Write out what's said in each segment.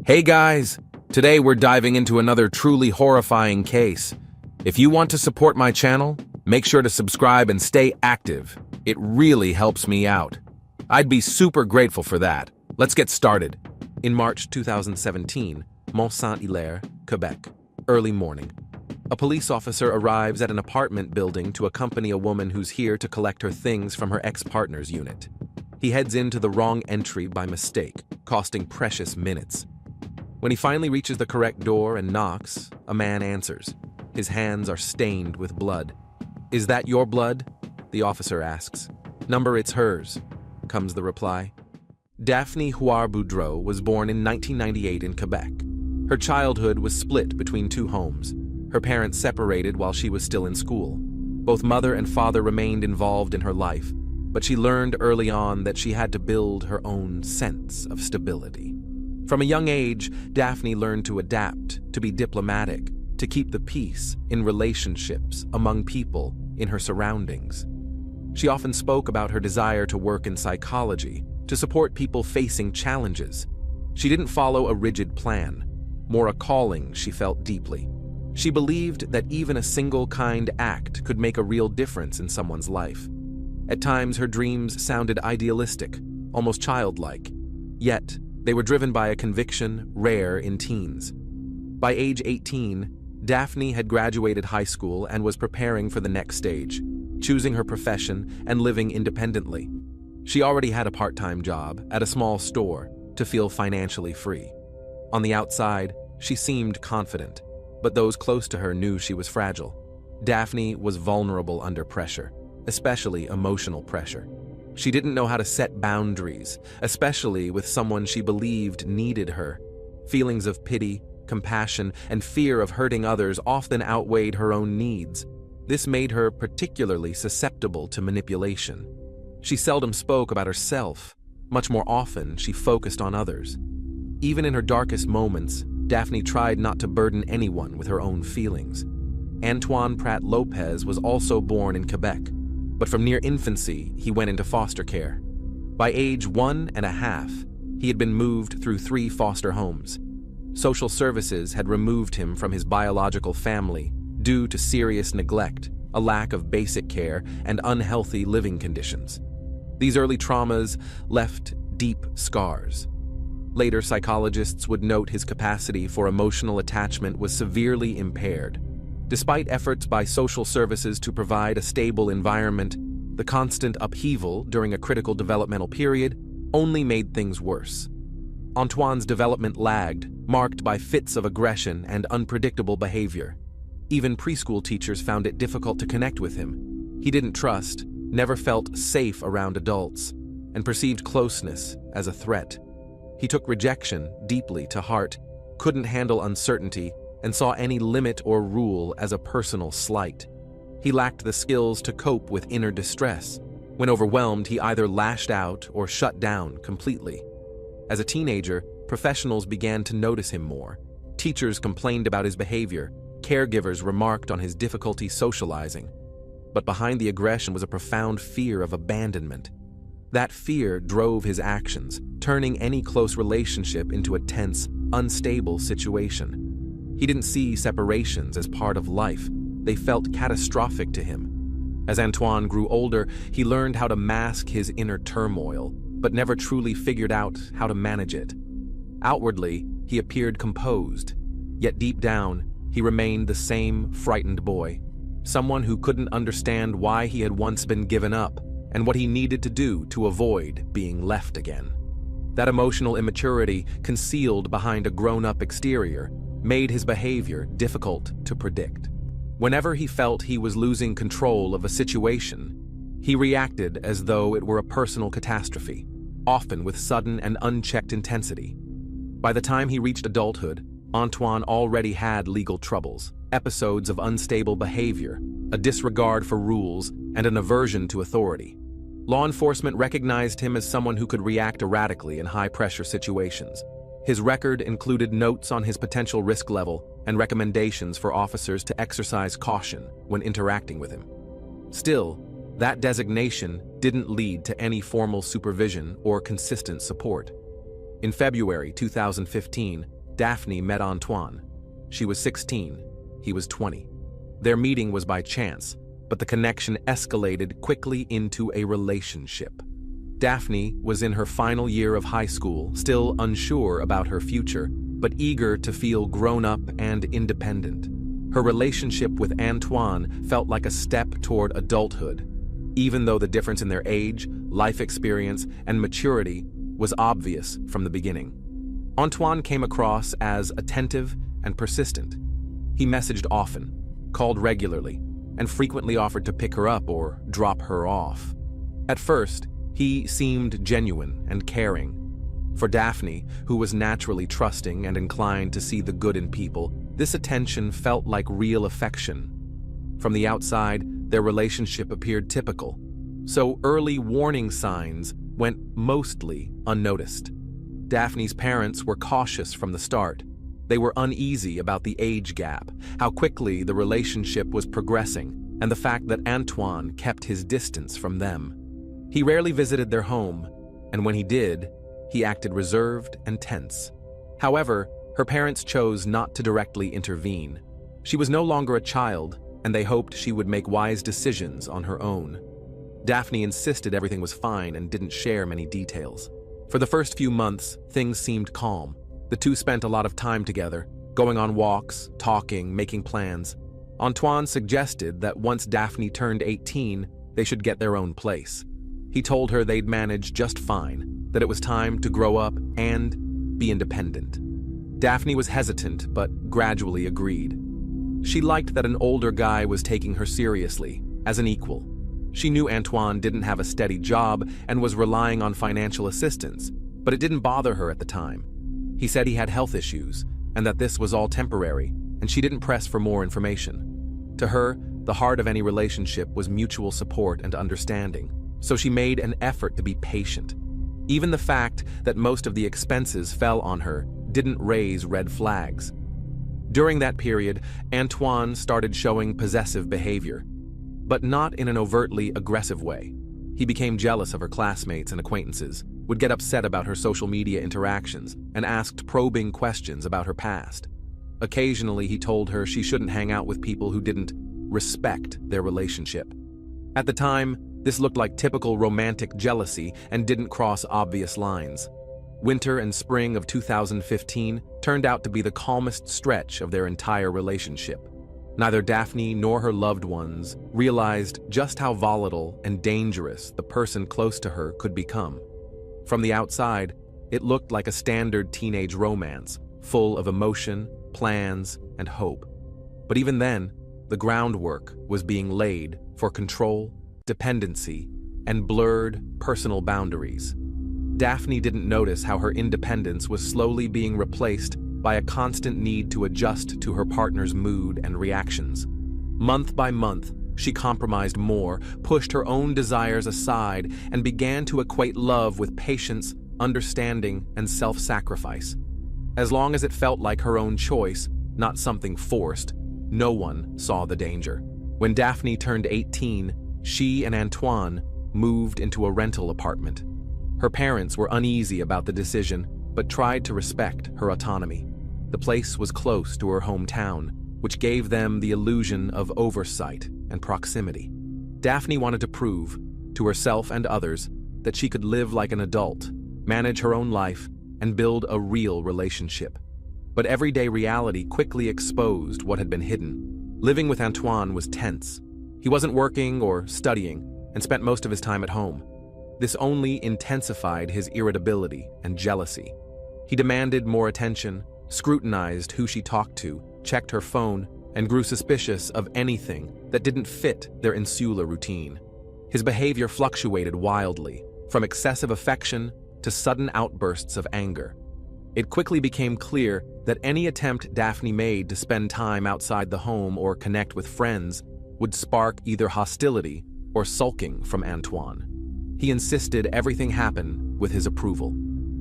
Hey guys! Today we're diving into another truly horrifying case. If you want to support my channel, make sure to subscribe and stay active. It really helps me out. I'd be super grateful for that. Let's get started. In March 2017, Mont-Saint-Hilaire, Quebec. Early morning. A police officer arrives at an apartment building to accompany a woman who's here to collect her things from her ex-partner's unit. He heads into the wrong entry by mistake, costing precious minutes. When he finally reaches the correct door and knocks, a man answers. His hands are stained with blood. "Is that your blood?" the officer asks. "Number, it's hers," comes the reply. Daphne Huard-Boudreau was born in 1998 in Quebec. Her childhood was split between two homes. Her parents separated while she was still in school. Both mother and father remained involved in her life, but she learned early on that she had to build her own sense of stability. From a young age, Daphne learned to adapt, to be diplomatic, to keep the peace in relationships, among people, in her surroundings. She often spoke about her desire to work in psychology, to support people facing challenges. She didn't follow a rigid plan, more a calling she felt deeply. She believed that even a single kind act could make a real difference in someone's life. At times, her dreams sounded idealistic, almost childlike. Yet, they were driven by a conviction rare in teens. By age 18, Daphne had graduated high school and was preparing for the next stage, choosing her profession and living independently. She already had a part-time job at a small store to feel financially free. On the outside, she seemed confident, but those close to her knew she was fragile. Daphne was vulnerable under pressure, especially emotional pressure. She didn't know how to set boundaries, especially with someone she believed needed her. Feelings of pity, compassion, and fear of hurting others often outweighed her own needs. This made her particularly susceptible to manipulation. She seldom spoke about herself. Much more often, she focused on others. Even in her darkest moments, Daphne tried not to burden anyone with her own feelings. Antoine Pratt Lopez was also born in Quebec, but from near infancy, he went into foster care. By age 1.5, he had been moved through 3 foster homes. Social services had removed him from his biological family due to serious neglect, a lack of basic care, and unhealthy living conditions. These early traumas left deep scars. Later, psychologists would note his capacity for emotional attachment was severely impaired. Despite efforts by social services to provide a stable environment, the constant upheaval during a critical developmental period only made things worse. Antoine's development lagged, marked by fits of aggression and unpredictable behavior. Even preschool teachers found it difficult to connect with him. He didn't trust, never felt safe around adults, and perceived closeness as a threat. He took rejection deeply to heart, couldn't handle uncertainty, and saw any limit or rule as a personal slight. He lacked the skills to cope with inner distress. When overwhelmed, he either lashed out or shut down completely. As a teenager, professionals began to notice him more. Teachers complained about his behavior. Caregivers remarked on his difficulty socializing. But behind the aggression was a profound fear of abandonment. That fear drove his actions, turning any close relationship into a tense, unstable situation. He didn't see separations as part of life. They felt catastrophic to him. As Antoine grew older, he learned how to mask his inner turmoil, but never truly figured out how to manage it. Outwardly, he appeared composed, yet deep down, he remained the same frightened boy, someone who couldn't understand why he had once been given up and what he needed to do to avoid being left again. That emotional immaturity, concealed behind a grown-up exterior, made his behavior difficult to predict. Whenever he felt he was losing control of a situation, he reacted as though it were a personal catastrophe, often with sudden and unchecked intensity. By the time he reached adulthood, Antoine already had legal troubles, episodes of unstable behavior, a disregard for rules, and an aversion to authority. Law enforcement recognized him as someone who could react erratically in high-pressure situations. His record included notes on his potential risk level and recommendations for officers to exercise caution when interacting with him. Still, that designation didn't lead to any formal supervision or consistent support. In February 2015, Daphne met Antoine. She was 16, he was 20. Their meeting was by chance, but the connection escalated quickly into a relationship. Daphne was in her final year of high school, still unsure about her future, but eager to feel grown up and independent. Her relationship with Antoine felt like a step toward adulthood, even though the difference in their age, life experience, and maturity was obvious from the beginning. Antoine came across as attentive and persistent. He messaged often, called regularly, and frequently offered to pick her up or drop her off. At first, he seemed genuine and caring. For Daphne, who was naturally trusting and inclined to see the good in people, this attention felt like real affection. From the outside, their relationship appeared typical, so early warning signs went mostly unnoticed. Daphne's parents were cautious from the start. They were uneasy about the age gap, how quickly the relationship was progressing, and the fact that Antoine kept his distance from them. He rarely visited their home, and when he did, he acted reserved and tense. However, her parents chose not to directly intervene. She was no longer a child, and they hoped she would make wise decisions on her own. Daphne insisted everything was fine and didn't share many details. For the first few months, things seemed calm. The two spent a lot of time together, going on walks, talking, making plans. Antoine suggested that once Daphne turned 18, they should get their own place. He told her they'd manage just fine, that it was time to grow up and be independent. Daphne was hesitant, but gradually agreed. She liked that an older guy was taking her seriously, as an equal. She knew Antoine didn't have a steady job and was relying on financial assistance, but it didn't bother her at the time. He said he had health issues, and that this was all temporary, and she didn't press for more information. To her, the heart of any relationship was mutual support and understanding, so she made an effort to be patient. Even the fact that most of the expenses fell on her didn't raise red flags. During that period, Antoine started showing possessive behavior, but not in an overtly aggressive way. He became jealous of her classmates and acquaintances, would get upset about her social media interactions, and asked probing questions about her past. Occasionally, he told her she shouldn't hang out with people who didn't respect their relationship. At the time, this looked like typical romantic jealousy and didn't cross obvious lines. Winter and spring of 2015 turned out to be the calmest stretch of their entire relationship. Neither Daphne nor her loved ones realized just how volatile and dangerous the person close to her could become. From the outside, it looked like a standard teenage romance, full of emotion, plans, and hope. But even then, the groundwork was being laid for control, dependency, and blurred personal boundaries. Daphne didn't notice how her independence was slowly being replaced by a constant need to adjust to her partner's mood and reactions. Month by month, she compromised more, pushed her own desires aside, and began to equate love with patience, understanding, and self-sacrifice. As long as it felt like her own choice, not something forced, no one saw the danger. When Daphne turned 18, she and Antoine moved into a rental apartment. Her parents were uneasy about the decision, but tried to respect her autonomy. The place was close to her hometown, which gave them the illusion of oversight and proximity. Daphne wanted to prove, to herself and others, that she could live like an adult, manage her own life, and build a real relationship. But everyday reality quickly exposed what had been hidden. Living with Antoine was tense. He wasn't working or studying, and spent most of his time at home. This only intensified his irritability and jealousy. He demanded more attention, scrutinized who she talked to, checked her phone, and grew suspicious of anything that didn't fit their insular routine. His behavior fluctuated wildly, from excessive affection to sudden outbursts of anger. It quickly became clear that any attempt Daphne made to spend time outside the home or connect with friends would spark either hostility or sulking from Antoine. He insisted everything happen with his approval.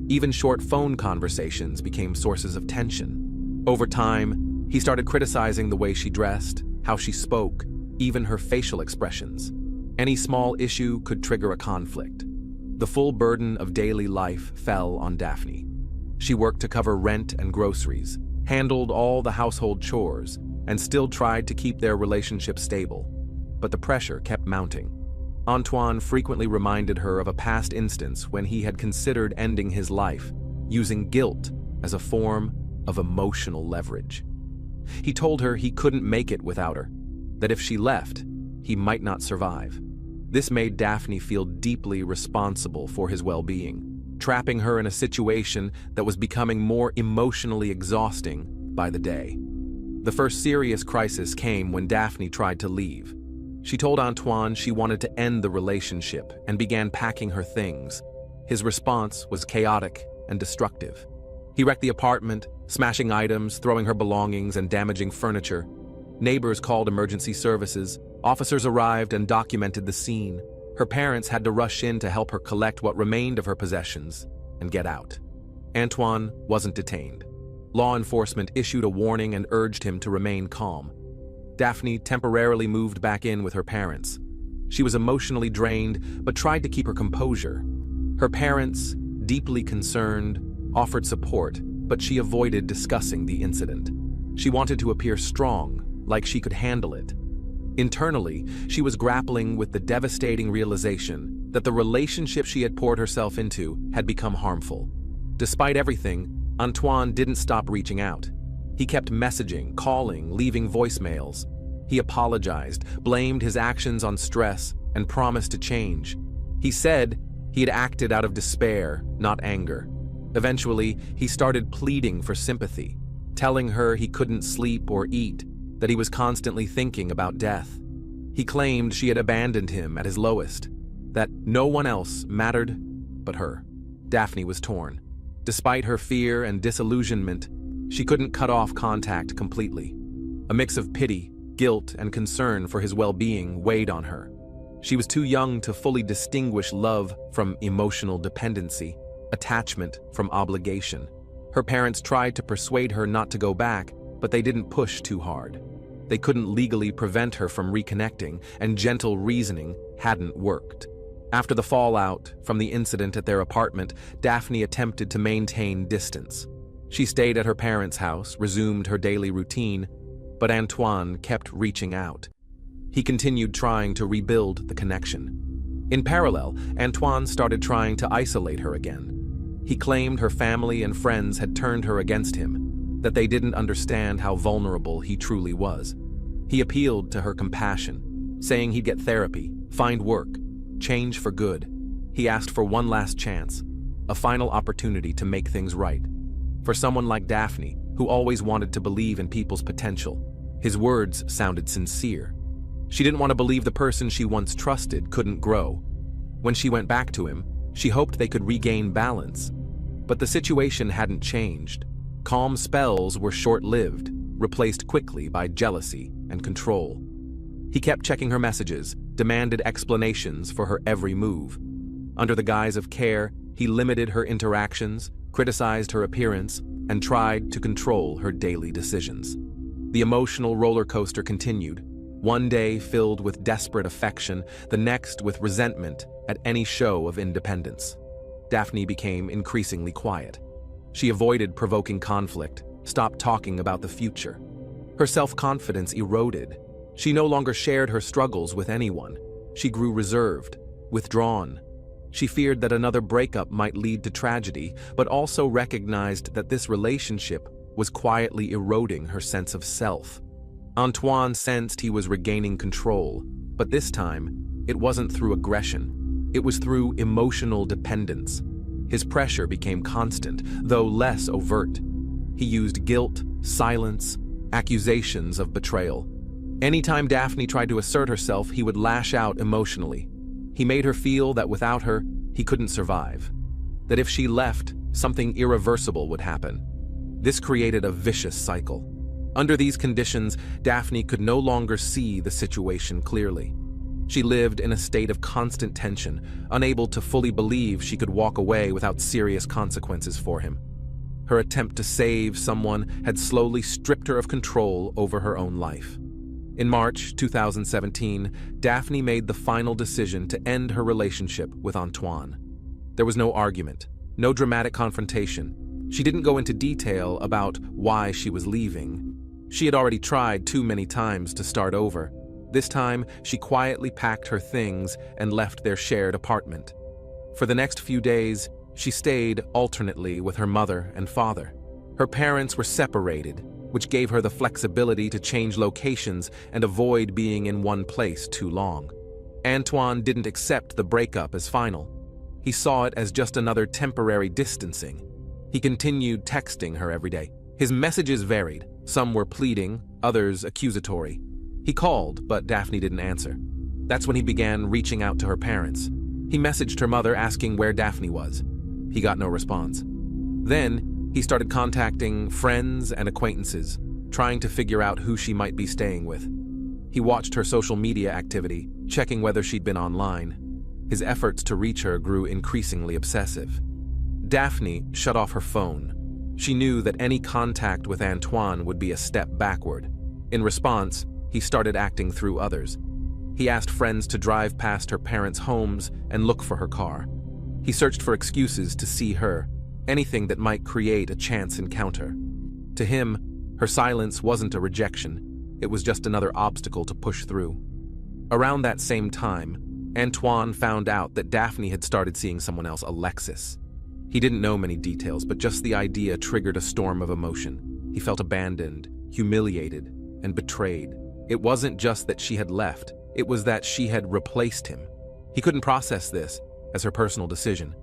Even short phone conversations became sources of tension. Over time, he started criticizing the way she dressed, how she spoke, even her facial expressions. Any small issue could trigger a conflict. The full burden of daily life fell on Daphne. She worked to cover rent and groceries, handled all the household chores, and still tried to keep their relationship stable. But the pressure kept mounting. Antoine frequently reminded her of a past instance when he had considered ending his life, using guilt as a form of emotional leverage. He told her he couldn't make it without her, that if she left, he might not survive. This made Daphne feel deeply responsible for his well-being, trapping her in a situation that was becoming more emotionally exhausting by the day. The first serious crisis came when Daphne tried to leave. She told Antoine she wanted to end the relationship and began packing her things. His response was chaotic and destructive. He wrecked the apartment, smashing items, throwing her belongings, and damaging furniture. Neighbors called emergency services. Officers arrived and documented the scene. Her parents had to rush in to help her collect what remained of her possessions and get out. Antoine wasn't detained. Law enforcement issued a warning and urged him to remain calm. Daphne temporarily moved back in with her parents. She was emotionally drained, but tried to keep her composure. Her parents, deeply concerned, offered support, but she avoided discussing the incident. She wanted to appear strong, like she could handle it. Internally, she was grappling with the devastating realization that the relationship she had poured herself into had become harmful. Despite everything, Antoine didn't stop reaching out. He kept messaging, calling, leaving voicemails. He apologized, blamed his actions on stress, and promised to change. He said he had acted out of despair, not anger. Eventually, he started pleading for sympathy, telling her he couldn't sleep or eat, that he was constantly thinking about death. He claimed she had abandoned him at his lowest, that no one else mattered but her. Daphne was torn. Despite her fear and disillusionment, she couldn't cut off contact completely. A mix of pity, guilt, and concern for his well-being weighed on her. She was too young to fully distinguish love from emotional dependency, attachment from obligation. Her parents tried to persuade her not to go back, but they didn't push too hard. They couldn't legally prevent her from reconnecting, and gentle reasoning hadn't worked. After the fallout from the incident at their apartment, Daphne attempted to maintain distance. She stayed at her parents' house, resumed her daily routine, but Antoine kept reaching out. He continued trying to rebuild the connection. In parallel, Antoine started trying to isolate her again. He claimed her family and friends had turned her against him, that they didn't understand how vulnerable he truly was. He appealed to her compassion, saying he'd get therapy, find work, change for good. He asked for one last chance, a final opportunity to make things right. For someone like Daphne, who always wanted to believe in people's potential, his words sounded sincere. She didn't want to believe the person she once trusted couldn't grow. When she went back to him, she hoped they could regain balance. But the situation hadn't changed. Calm spells were short-lived, replaced quickly by jealousy and control. He kept checking her messages, demanded explanations for her every move. Under the guise of care, he limited her interactions, criticized her appearance, and tried to control her daily decisions. The emotional roller coaster continued, one day filled with desperate affection, the next with resentment at any show of independence. Daphne became increasingly quiet. She avoided provoking conflict, stopped talking about the future. Her self-confidence eroded. She no longer shared her struggles with anyone. She grew reserved, withdrawn. She feared that another breakup might lead to tragedy, but also recognized that this relationship was quietly eroding her sense of self. Antoine sensed he was regaining control, but this time, it wasn't through aggression. It was through emotional dependence. His pressure became constant, though less overt. He used guilt, silence, accusations of betrayal. Anytime Daphne tried to assert herself, he would lash out emotionally. He made her feel that without her, he couldn't survive. That if she left, something irreversible would happen. This created a vicious cycle. Under these conditions, Daphne could no longer see the situation clearly. She lived in a state of constant tension, unable to fully believe she could walk away without serious consequences for him. Her attempt to save someone had slowly stripped her of control over her own life. In March 2017, Daphne made the final decision to end her relationship with Antoine. There was no argument, no dramatic confrontation. She didn't go into detail about why she was leaving. She had already tried too many times to start over. This time, she quietly packed her things and left their shared apartment. For the next few days, she stayed alternately with her mother and father. Her parents were separated, which gave her the flexibility to change locations and avoid being in one place too long. Antoine didn't accept the breakup as final. He saw it as just another temporary distancing. He continued texting her every day. His messages varied. Some were pleading, others accusatory. He called, but Daphne didn't answer. That's when he began reaching out to her parents. He messaged her mother asking where Daphne was. He got no response. Then, he started contacting friends and acquaintances, trying to figure out who she might be staying with. He watched her social media activity, checking whether she'd been online. His efforts to reach her grew increasingly obsessive. Daphne shut off her phone. She knew that any contact with Antoine would be a step backward. In response, he started acting through others. He asked friends to drive past her parents' homes and look for her car. He searched for excuses to see her, anything that might create a chance encounter. To him, her silence wasn't a rejection. It was just another obstacle to push through. Around that same time, Antoine found out that Daphne had started seeing someone else, Alexis. He didn't know many details, but just the idea triggered a storm of emotion. He felt abandoned, humiliated, and betrayed. It wasn't just that she had left, it was that she had replaced him. He couldn't process this as her personal decision.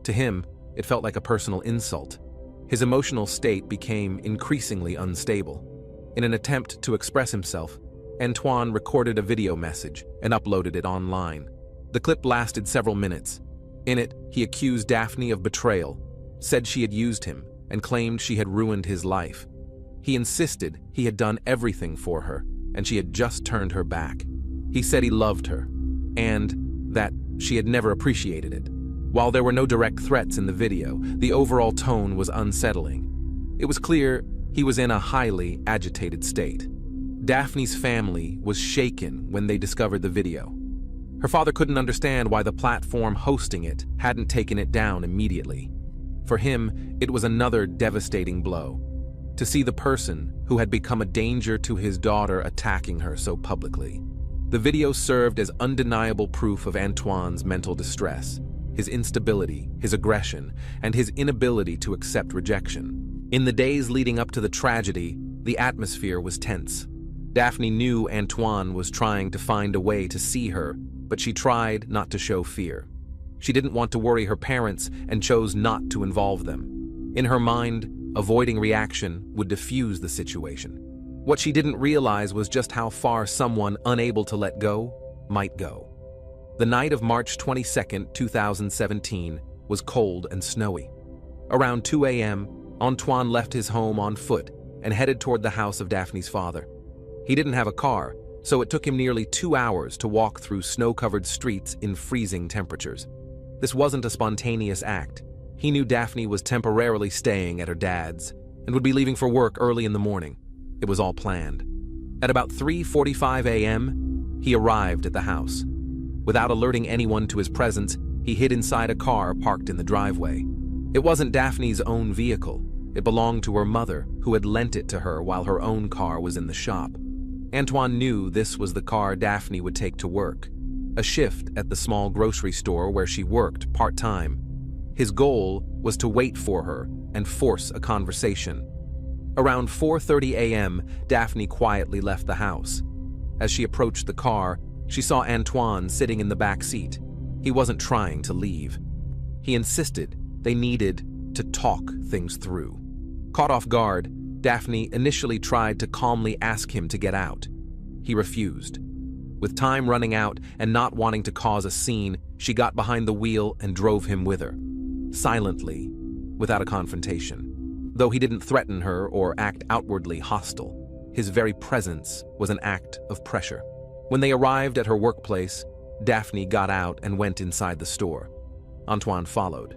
To him, it felt like a personal insult. His emotional state became increasingly unstable. In an attempt to express himself, Antoine recorded a video message and uploaded it online. The clip lasted several minutes. In it, he accused Daphne of betrayal, said she had used him, and claimed she had ruined his life. He insisted he had done everything for her, and she had just turned her back. He said he loved her, and that she had never appreciated it. While there were no direct threats in the video, the overall tone was unsettling. It was clear he was in a highly agitated state. Daphne's family was shaken when they discovered the video. Her father couldn't understand why the platform hosting it hadn't taken it down immediately. For him, it was another devastating blow. To see the person who had become a danger to his daughter attacking her so publicly. The video served as undeniable proof of Antoine's mental distress, his instability, his aggression, and his inability to accept rejection. In the days leading up to the tragedy, the atmosphere was tense. Daphne knew Antoine was trying to find a way to see her, but she tried not to show fear. She didn't want to worry her parents and chose not to involve them. In her mind, avoiding reaction would diffuse the situation. What she didn't realize was just how far someone unable to let go might go. The night of March 22, 2017 was cold and snowy. Around 2 a.m., Antoine left his home on foot and headed toward the house of Daphne's father. He didn't have a car, so it took him nearly 2 hours to walk through snow-covered streets in freezing temperatures. This wasn't a spontaneous act. He knew Daphne was temporarily staying at her dad's and would be leaving for work early in the morning. It was all planned. At about 3:45 a.m., he arrived at the house. Without alerting anyone to his presence, he hid inside a car parked in the driveway. It wasn't Daphne's own vehicle. It belonged to her mother, who had lent it to her while her own car was in the shop. Antoine knew this was the car Daphne would take to work, a shift at the small grocery store where she worked part-time. His goal was to wait for her and force a conversation. Around 4:30 a.m., Daphne quietly left the house. As she approached the car, she saw Antoine sitting in the back seat. He wasn't trying to leave. He insisted they needed to talk things through. Caught off guard, Daphne initially tried to calmly ask him to get out. He refused. With time running out and not wanting to cause a scene, she got behind the wheel and drove him with her. Silently, without a confrontation. Though he didn't threaten her or act outwardly hostile, his very presence was an act of pressure. When they arrived at her workplace, Daphne got out and went inside the store. Antoine followed.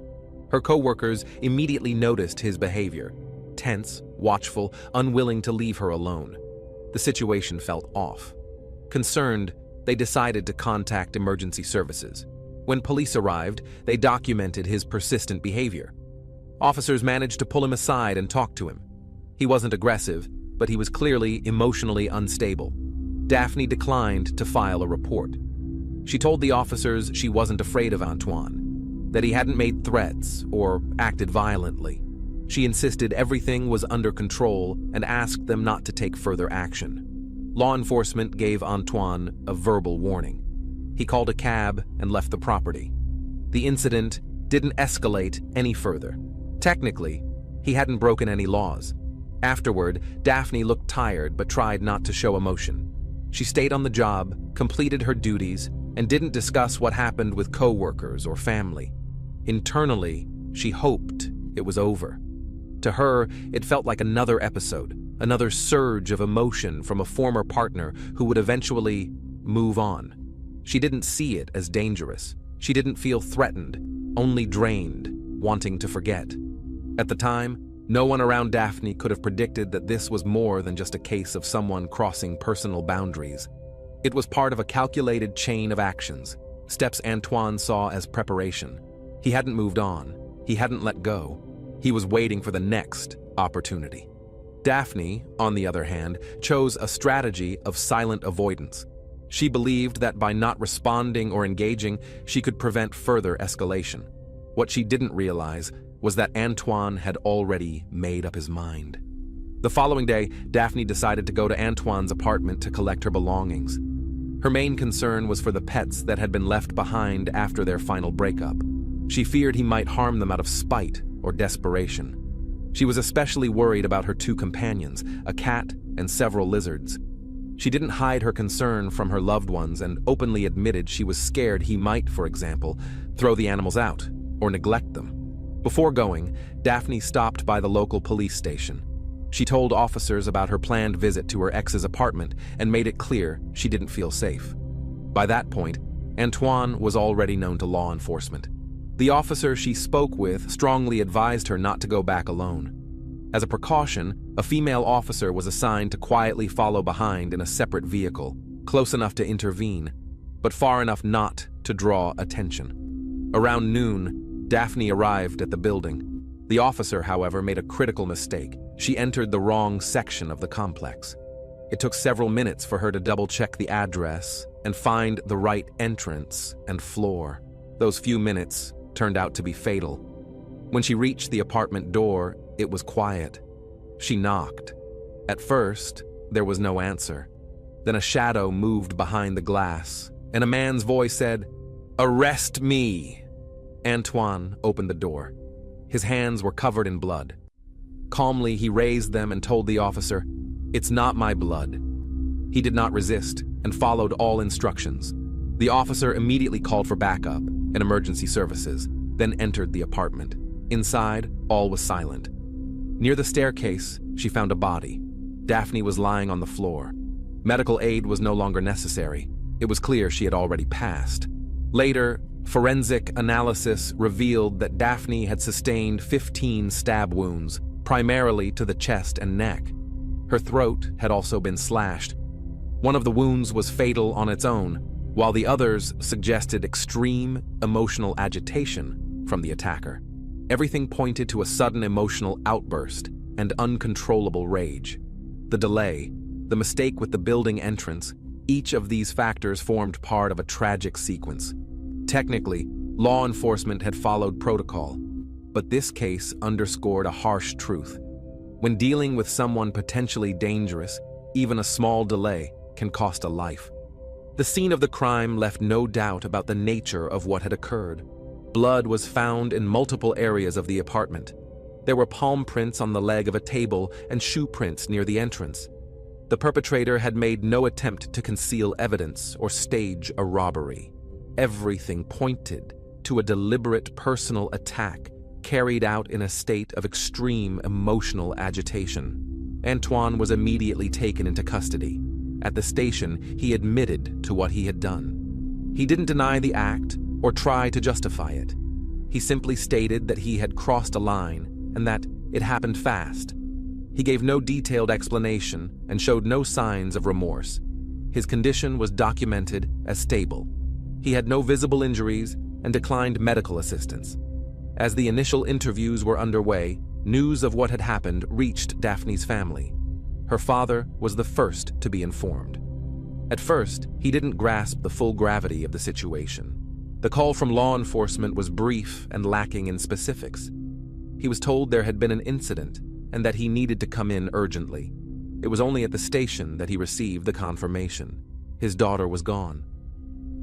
Her co-workers immediately noticed his behavior, tense, watchful, unwilling to leave her alone. The situation felt off. Concerned, they decided to contact emergency services. When police arrived, they documented his persistent behavior. Officers managed to pull him aside and talk to him. He wasn't aggressive, but he was clearly emotionally unstable. Daphne declined to file a report. She told the officers she wasn't afraid of Antoine, that he hadn't made threats or acted violently. She insisted everything was under control and asked them not to take further action. Law enforcement gave Antoine a verbal warning. He called a cab and left the property. The incident didn't escalate any further. Technically, he hadn't broken any laws. Afterward, Daphne looked tired but tried not to show emotion. She stayed on the job, completed her duties, and didn't discuss what happened with co-workers or family. Internally, she hoped it was over. To her, it felt like another episode, another surge of emotion from a former partner who would eventually move on. She didn't see it as dangerous. She didn't feel threatened, only drained, wanting to forget. At the time, no one around Daphne could have predicted that this was more than just a case of someone crossing personal boundaries. It was part of a calculated chain of actions, steps Antoine saw as preparation. He hadn't moved on. He hadn't let go. He was waiting for the next opportunity. Daphne, on the other hand, chose a strategy of silent avoidance. She believed that by not responding or engaging, she could prevent further escalation. What she didn't realize was that Antoine had already made up his mind. The following day, Daphne decided to go to Antoine's apartment to collect her belongings. Her main concern was for the pets that had been left behind after their final breakup. She feared he might harm them out of spite or desperation. She was especially worried about her two companions, a cat and several lizards. She didn't hide her concern from her loved ones and openly admitted she was scared he might, for example, throw the animals out or neglect them. Before going, Daphne stopped by the local police station. She told officers about her planned visit to her ex's apartment and made it clear she didn't feel safe. By that point, Antoine was already known to law enforcement. The officer she spoke with strongly advised her not to go back alone. As a precaution, a female officer was assigned to quietly follow behind in a separate vehicle, close enough to intervene, but far enough not to draw attention. Around noon, Daphne arrived at the building. The officer, however, made a critical mistake. She entered the wrong section of the complex. It took several minutes for her to double-check the address and find the right entrance and floor. Those few minutes turned out to be fatal. When she reached the apartment door, it was quiet. She knocked. At first, there was no answer. Then a shadow moved behind the glass, and a man's voice said, "Arrest me." Antoine opened the door. His hands were covered in blood. Calmly, he raised them and told the officer, "It's not my blood." He did not resist and followed all instructions. The officer immediately called for backup and emergency services, then entered the apartment. Inside, all was silent. Near the staircase, she found a body. Daphne was lying on the floor. Medical aid was no longer necessary. It was clear she had already passed. Later, forensic analysis revealed that Daphne had sustained 15 stab wounds, primarily to the chest and neck. Her throat had also been slashed. One of the wounds was fatal on its own, while the others suggested extreme emotional agitation from the attacker. Everything pointed to a sudden emotional outburst and uncontrollable rage. The delay, the mistake with the building entrance, each of these factors formed part of a tragic sequence. Technically, law enforcement had followed protocol, but this case underscored a harsh truth. When dealing with someone potentially dangerous, even a small delay can cost a life. The scene of the crime left no doubt about the nature of what had occurred. Blood was found in multiple areas of the apartment. There were palm prints on the leg of a table and shoe prints near the entrance. The perpetrator had made no attempt to conceal evidence or stage a robbery. Everything pointed to a deliberate personal attack carried out in a state of extreme emotional agitation. Antoine was immediately taken into custody. At the station, he admitted to what he had done. He didn't deny the act or try to justify it. He simply stated that he had crossed a line and that it happened fast. He gave no detailed explanation and showed no signs of remorse. His condition was documented as stable. He had no visible injuries and declined medical assistance. As the initial interviews were underway, news of what had happened reached Daphne's family. Her father was the first to be informed. At first, he didn't grasp the full gravity of the situation. The call from law enforcement was brief and lacking in specifics. He was told there had been an incident and that he needed to come in urgently. It was only at the station that he received the confirmation. His daughter was gone.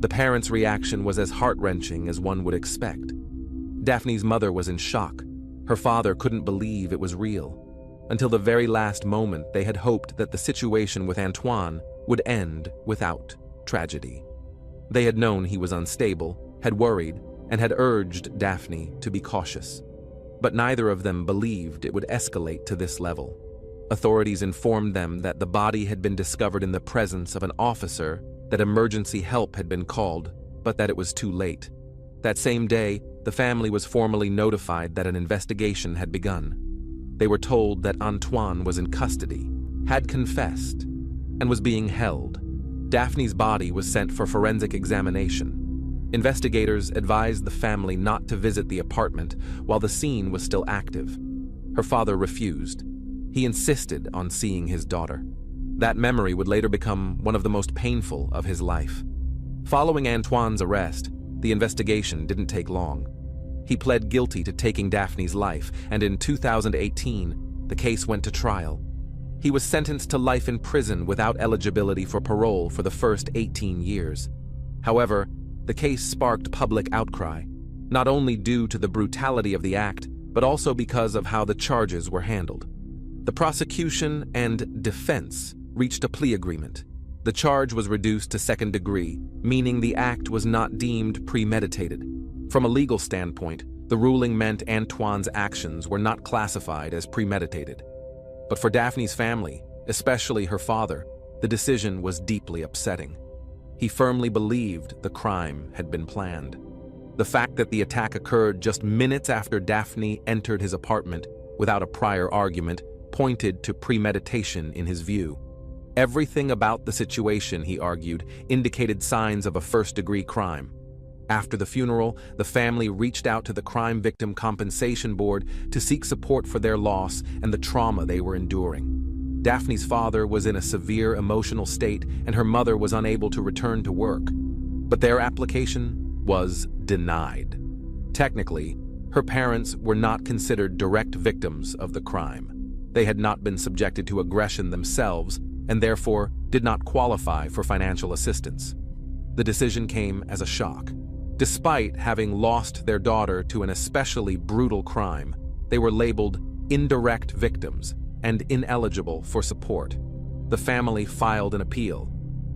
The parents' reaction was as heart-wrenching as one would expect. Daphne's mother was in shock. Her father couldn't believe it was real. Until the very last moment, they had hoped that the situation with Antoine would end without tragedy. They had known he was unstable, had worried, and had urged Daphne to be cautious. But neither of them believed it would escalate to this level. Authorities informed them that the body had been discovered in the presence of an officer, that emergency help had been called, but that it was too late. That same day, the family was formally notified that an investigation had begun. They were told that Antoine was in custody, had confessed, and was being held. Daphne's body was sent for forensic examination. Investigators advised the family not to visit the apartment while the scene was still active. Her father refused. He insisted on seeing his daughter. That memory would later become one of the most painful of his life. Following Antoine's arrest, the investigation didn't take long. He pled guilty to taking Daphne's life, and in 2018, the case went to trial. He was sentenced to life in prison without eligibility for parole for the first 18 years. However, the case sparked public outcry, not only due to the brutality of the act, but also because of how the charges were handled. The prosecution and defense reached a plea agreement. The charge was reduced to second degree, meaning the act was not deemed premeditated. From a legal standpoint, the ruling meant Antoine's actions were not classified as premeditated. But for Daphne's family, especially her father, the decision was deeply upsetting. He firmly believed the crime had been planned. The fact that the attack occurred just minutes after Daphne entered his apartment without a prior argument pointed to premeditation in his view. Everything about the situation, he argued, indicated signs of a first-degree crime. After the funeral, the family reached out to the Crime Victim Compensation Board to seek support for their loss and the trauma they were enduring. Daphne's father was in a severe emotional state, and her mother was unable to return to work. But their application was denied. Technically, her parents were not considered direct victims of the crime. They had not been subjected to aggression themselves, and therefore did not qualify for financial assistance. The decision came as a shock. Despite having lost their daughter to an especially brutal crime, they were labeled indirect victims and ineligible for support. The family filed an appeal.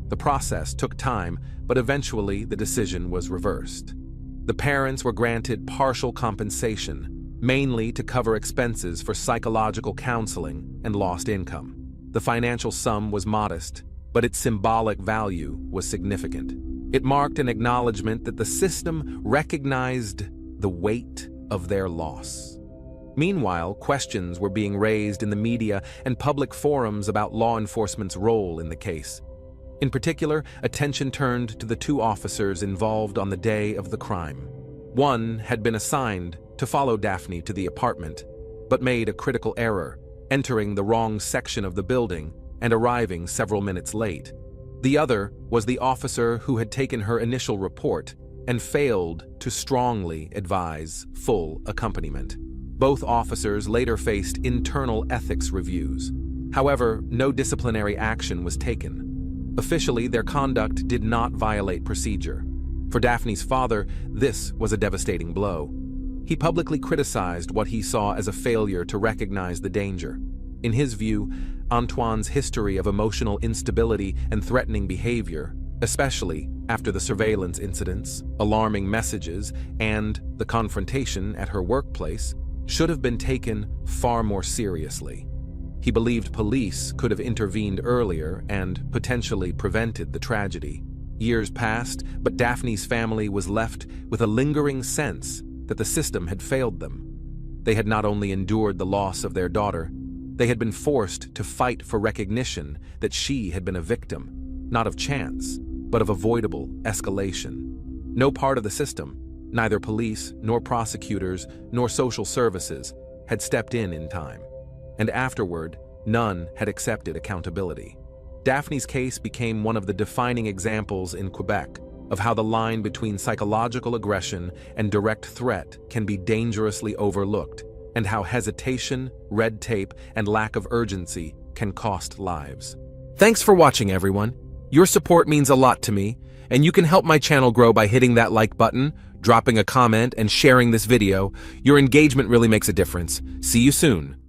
The process took time, but eventually the decision was reversed. The parents were granted partial compensation, mainly to cover expenses for psychological counseling and lost income. The financial sum was modest, but its symbolic value was significant. It marked an acknowledgement that the system recognized the weight of their loss. Meanwhile, questions were being raised in the media and public forums about law enforcement's role in the case. In particular, attention turned to the two officers involved on the day of the crime. One had been assigned to follow Daphne to the apartment, but made a critical error, entering the wrong section of the building and arriving several minutes late. The other was the officer who had taken her initial report and failed to strongly advise full accompaniment. Both officers later faced internal ethics reviews. However, no disciplinary action was taken. Officially, their conduct did not violate procedure. For Daphne's father, this was a devastating blow. He publicly criticized what he saw as a failure to recognize the danger. In his view, Antoine's history of emotional instability and threatening behavior, especially after the surveillance incidents, alarming messages, and the confrontation at her workplace, should have been taken far more seriously. He believed police could have intervened earlier and potentially prevented the tragedy. Years passed, but Daphne's family was left with a lingering sense that the system had failed them. They had not only endured the loss of their daughter, they had been forced to fight for recognition that she had been a victim, not of chance, but of avoidable escalation. No part of the system, Neither police, nor prosecutors, nor social services had stepped in time. And afterward, none had accepted accountability. Daphne's case became one of the defining examples in Quebec of how the line between psychological aggression and direct threat can be dangerously overlooked, and how hesitation, red tape, and lack of urgency can cost lives. Thanks for watching, everyone. Your support means a lot to me, and you can help my channel grow by hitting that like button, dropping a comment, and sharing this video. Your engagement really makes a difference. See you soon.